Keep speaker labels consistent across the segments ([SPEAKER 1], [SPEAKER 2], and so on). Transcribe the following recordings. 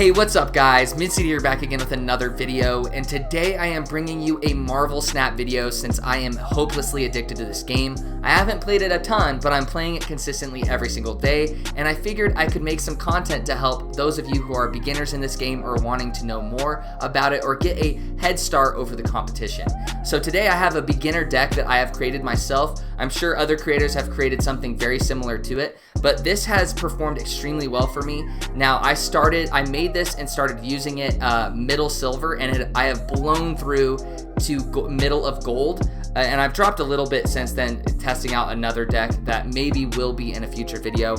[SPEAKER 1] Hey, what's up guys? Mint-City here back again with another video, and today I am bringing you a Marvel Snap video since I am hopelessly addicted to this game. I haven't played it a ton, but I'm playing it consistently every single day, and I figured I could make some content to help those of you who are beginners in this game or wanting to know more about it or get a head start over the competition. So today I have a beginner deck that I have created myself. I'm sure other creators have created something very similar to it, but this has performed extremely well for me. Now I made this and started using it middle silver, and I have blown through to middle of gold, and I've dropped a little bit since then testing out another deck that maybe will be in a future video.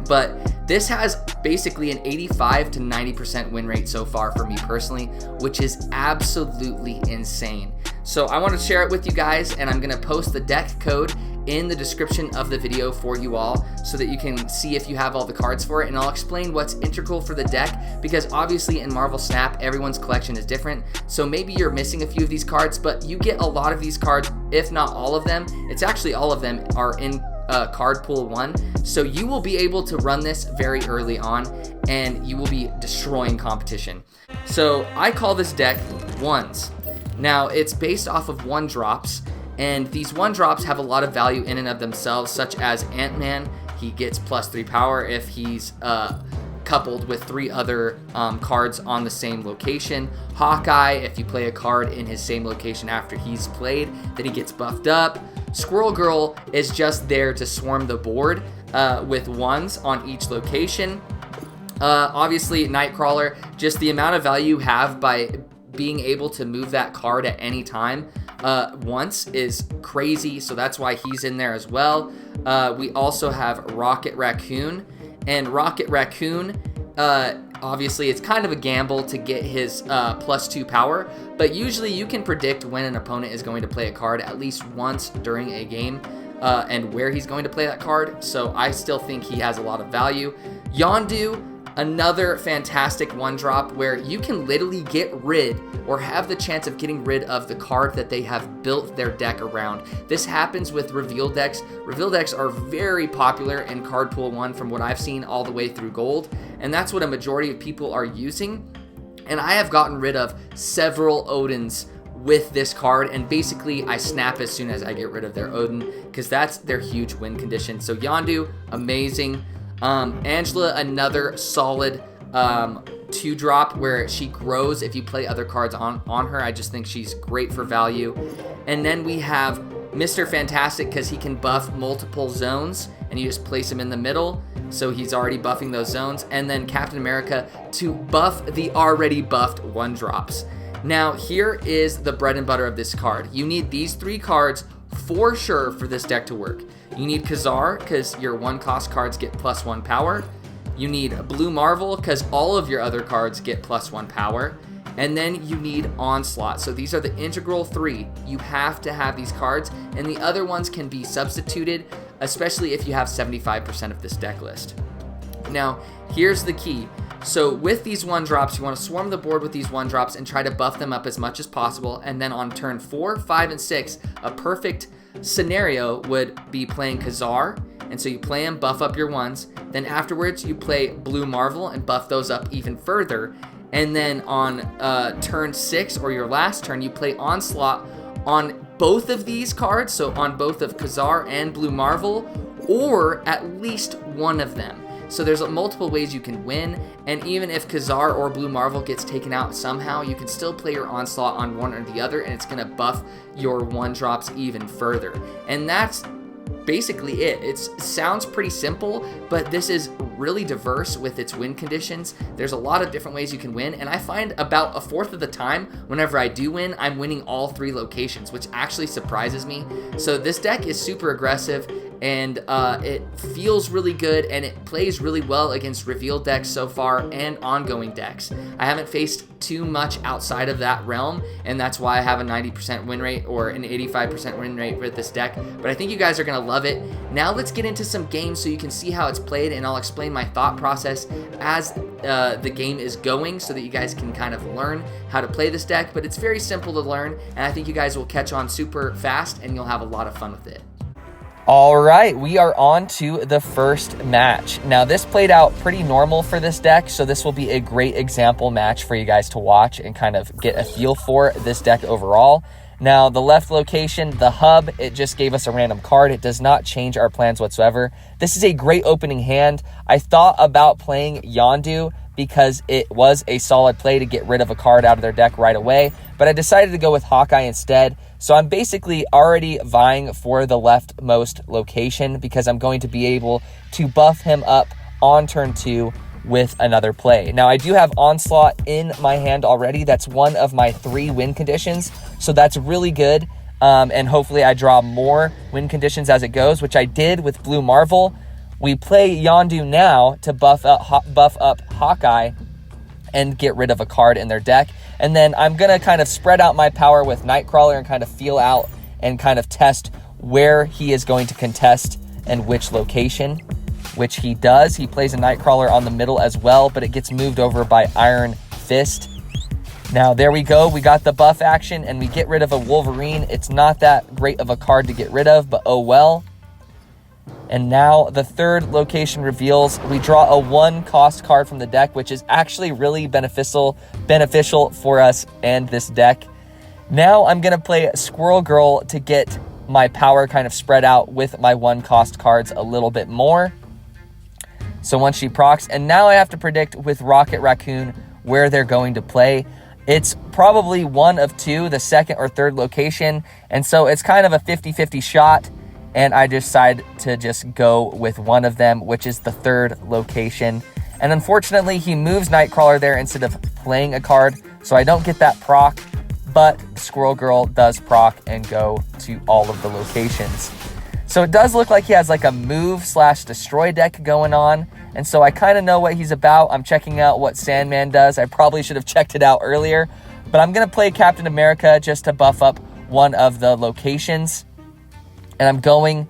[SPEAKER 1] But this has basically an 85 to 90% win rate so far for me personally, which is absolutely insane. So I want to share it with you guys, and I'm going to post the deck code in the description of the video for you all so that you can see if you have all the cards for it, and I'll explain what's integral for the deck, because obviously in Marvel Snap everyone's collection is different, so maybe you're missing a few of these cards, but you get a lot of these cards, if not all of them. It's actually all of them are in card pool 1, so you will be able to run this very early on and you will be destroying competition. So I call this deck ones. Now it's based off of 1-drops, and these 1-drops have a lot of value in and of themselves, such as Ant-Man. He gets +3 power if he's coupled with 3 other cards on the same location. Hawkeye, if you play a card in his same location after he's played, then he gets buffed up. Squirrel Girl is just there to swarm the board with 1s on each location. Obviously Nightcrawler, just the amount of value you have by being able to move that card at any time once is crazy, so that's why he's in there as well. We also have Raccoon, and Raccoon, obviously it's kind of a gamble to get his +2 power, but usually you can predict when an opponent is going to play a card at least once during a game and where he's going to play that card, so I still think he has a lot of value. Yondu, another fantastic 1-drop where you can literally get rid or have the chance of getting rid of the card that they have built their deck around. This happens with reveal decks. Reveal decks are very popular in card pool 1 from what I've seen all the way through gold, and that's what a majority of people are using. And I have gotten rid of several Odins with this card, and basically I snap as soon as I get rid of their Odin, because that's their huge win condition. So Yondu, amazing. Angela, another solid 2-drop where she grows if you play other cards on her. I just think she's great for value. And then we have Mr. Fantastic, because he can buff multiple zones and you just place him in the middle, so he's already buffing those zones. And then Captain America to buff the already buffed 1-drops. Now here is the bread and butter of this card. You need these 3 cards for sure for this deck to work. You need Ka-Zar, because your 1-cost cards get +1 power. You need Blue Marvel, because all of your other cards get +1 power. And then you need Onslaught. So these are the integral 3. You have to have these cards, and the other ones can be substituted, especially if you have 75% of this deck list. Now, here's the key. So with these 1-drops, you want to swarm the board with these 1-drops and try to buff them up as much as possible. And then on turn 4, 5, and 6, a perfect scenario would be playing Ka-Zar, and so you play him, buff up your 1s, then afterwards you play Blue Marvel and buff those up even further, and then on turn 6 or your last turn you play Onslaught on both of these cards, so on both of Ka-Zar and Blue Marvel, or at least one of them. So there's multiple ways you can win, and even if Ka-Zar or Blue Marvel gets taken out somehow, you can still play your Onslaught on one or the other, and it's going to buff your 1-drops even further. And that's basically it. It sounds pretty simple, but this is really diverse with its win conditions. There's a lot of different ways you can win, and I find about 1/4 of the time whenever I do win, I'm winning all 3 locations, which actually surprises me. So this deck is super aggressive, and it feels really good, and it plays really well against reveal decks so far and ongoing decks. I haven't faced too much outside of that realm, and that's why I have a 90% win rate or an 85% win rate with this deck, but I think you guys are going to love it. Now let's get into some games so you can see how it's played, and I'll explain my thought process as the game is going so that you guys can kind of learn how to play this deck. But it's very simple to learn, and I think you guys will catch on super fast and you'll have a lot of fun with it. All right, we are on to the first match. Now, this played out pretty normal for this deck, so this will be a great example match for you guys to watch and kind of get a feel for this deck overall. Now, the left location, the hub, it just gave us a random card. It does not change our plans whatsoever. This is a great opening hand. I thought about playing Yondu because it was a solid play to get rid of a card out of their deck right away, but I decided to go with Hawkeye instead. So I'm basically already vying for the leftmost location because I'm going to be able to buff him up on turn 2 with another play. Now, I do have Onslaught in my hand already. That's one of my 3 win conditions, so that's really good. And hopefully I draw more win conditions as it goes, which I did with Blue Marvel. We play Yondu now to buff up Hawkeye and get rid of a card in their deck. And then I'm going to kind of spread out my power with Nightcrawler and kind of feel out and kind of test where he is going to contest and which location, which he does. He plays a Nightcrawler on the middle as well, but it gets moved over by Iron Fist. Now, there we go. We got the buff action, and we get rid of a Wolverine. It's not that great of a card to get rid of, but oh well. And now the third location reveals. We draw a 1-cost card from the deck, which is actually really beneficial for us and this deck. Now I'm going to play Squirrel Girl to get my power kind of spread out with my 1-cost cards a little bit more. So once she procs, and now I have to predict with Raccoon where they're going to play. It's probably one of 2, the second or third location, and so it's kind of a 50-50 shot. And I decide to just go with one of them, which is the third location. And unfortunately, he moves Nightcrawler there instead of playing a card, so I don't get that proc, but Squirrel Girl does proc and go to all of the locations. So it does look like he has like a move/destroy deck going on, and so I kind of know what he's about. I'm checking out what Sandman does. I probably should have checked it out earlier, but I'm going to play Captain America just to buff up one of the locations. And I'm going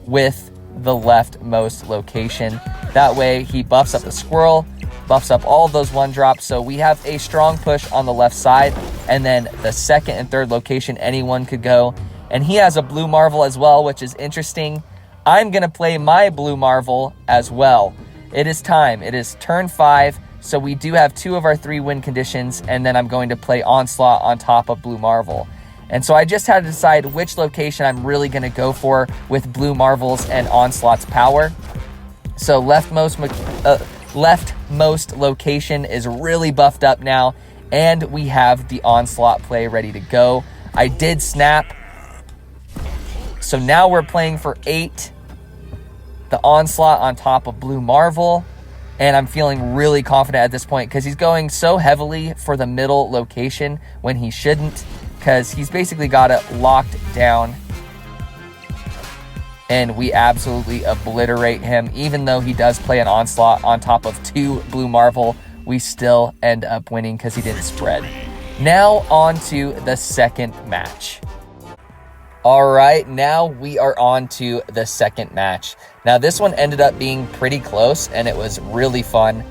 [SPEAKER 1] with the leftmost location. That way he buffs up the squirrel, buffs up all of those 1-drops. So we have a strong push on the left side. And then the second and third location, anyone could go. And he has a Blue Marvel as well, which is interesting. I'm going to play my Blue Marvel as well. It is time. It is turn 5. So we do have 2 of our 3 win conditions. And then I'm going to play Onslaught on top of Blue Marvel. And so I just had to decide which location I'm really going to go for with Blue Marvel's and Onslaught's power. So leftmost location is really buffed up now, and we have the Onslaught play ready to go. I did snap. So now we're playing for 8. The Onslaught on top of Blue Marvel. And I'm feeling really confident at this point because he's going so heavily for the middle location when he shouldn't, because he's basically got it locked down. And we absolutely obliterate him. Even though he does play an Onslaught on top of 2 Blue Marvel, we still end up winning because he didn't spread. Now on to the second match. All right, now we are on to the second match. Now this one ended up being pretty close and it was really fun.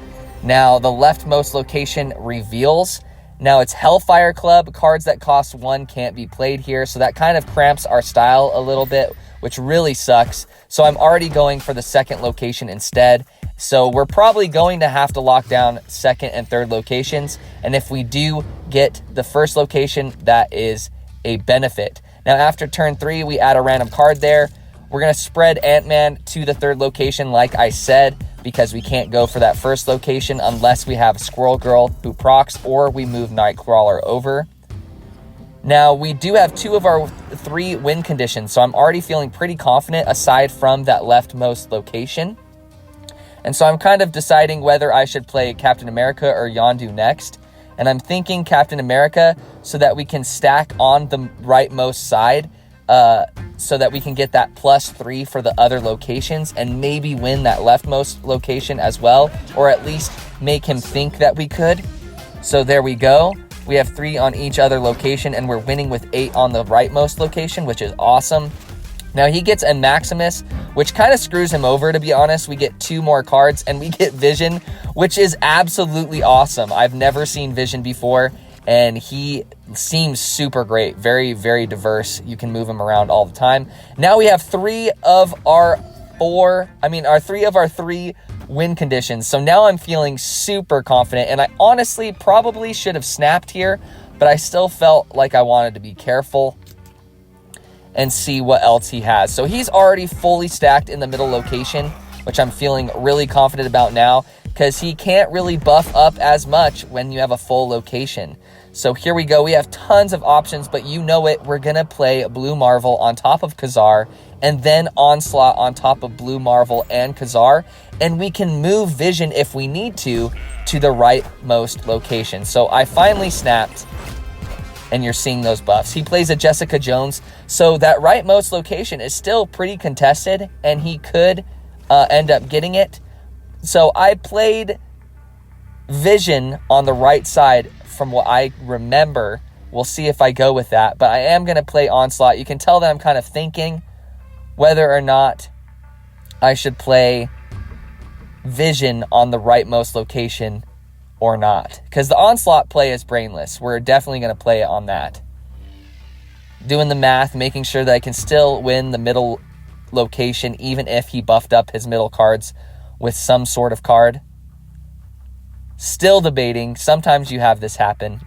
[SPEAKER 1] Now the leftmost location reveals. Now it's Hellfire Club. Cards that cost 1 can't be played here, so that kind of cramps our style a little bit, which really sucks. So I'm already going for the second location instead. So we're probably going to have to lock down second and third locations. And if we do get the first location, that is a benefit. Now after turn 3, we add a random card there. We're going to spread Ant-Man to the third location like I said, because we can't go for that first location unless we have Squirrel Girl who procs or we move Nightcrawler over. Now, we do have 2 of our 3 win conditions, so I'm already feeling pretty confident aside from that leftmost location. And so I'm kind of deciding whether I should play Captain America or Yondu next. And I'm thinking Captain America so that we can stack on the rightmost side so that we can get that +3 for the other locations and maybe win that leftmost location as well, or at least make him think that we could. So there we go. We have 3 on each other location, and we're winning with 8 on the rightmost location, which is awesome. Now he gets a Maximus, which kind of screws him over, to be honest. We get 2 more cards, and we get Vision, which is absolutely awesome. I've never seen Vision before,
[SPEAKER 2] and he seems super great. Very, very diverse. You can move him around all the time. Now we have three of our three win conditions. So now I'm feeling super confident, and I honestly probably should have snapped here, but I still felt like I wanted to be careful and see what else he has. So he's already fully stacked in the middle location, which I'm feeling really confident about now, because he can't really buff up as much when you have a full location. So here we go. We have tons of options, but you know it. We're going to play Blue Marvel on top of Ka-Zar, and then Onslaught on top of Blue Marvel and Ka-Zar, and we can move Vision if we need to the rightmost location. So I finally snapped, and you're seeing those buffs. He plays a Jessica Jones, so that rightmost location is still pretty contested, and he could end up getting it. So I played Vision on the right side from what I remember. We'll see if I go with that, but I am going to play Onslaught. You can tell that I'm kind of thinking whether or not I should play Vision on the rightmost location or not, because the Onslaught play is brainless. We're definitely going to play it on that. Doing the math, making sure that I can still win the middle location even if he buffed up his middle cards with some sort of card. Still debating. Sometimes you have this happen.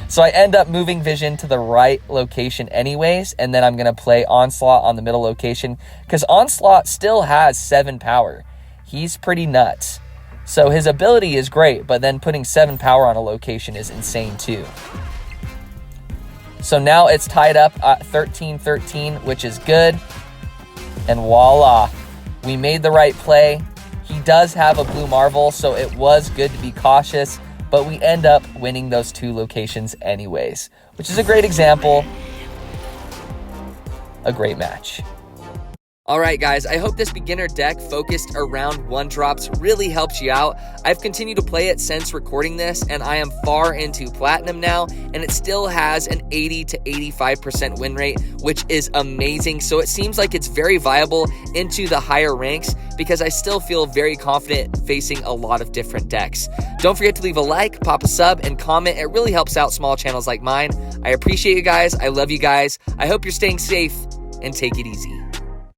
[SPEAKER 2] So I end up moving Vision to the right location anyways, and then I'm going to play Onslaught on the middle location, because Onslaught still has 7 power. He's pretty nuts. So his ability is great, but then putting 7 power on a location is insane too. So now it's tied up at 13-13, which is good. And voila, we made the right play. He does have a Blue Marvel, so it was good to be cautious, but we end up winning those 2 locations anyways, which is a great example. A great match.
[SPEAKER 1] Alright guys, I hope this beginner deck focused around 1-drops really helps you out. I've continued to play it since recording this, and I am far into Platinum now, and it still has an 80 to 85% win rate, which is amazing. So it seems like it's very viable into the higher ranks, because I still feel very confident facing a lot of different decks. Don't forget to leave a like, pop a sub, and comment. It really helps out small channels like mine. I appreciate you guys. I love you guys. I hope you're staying safe, and take it easy.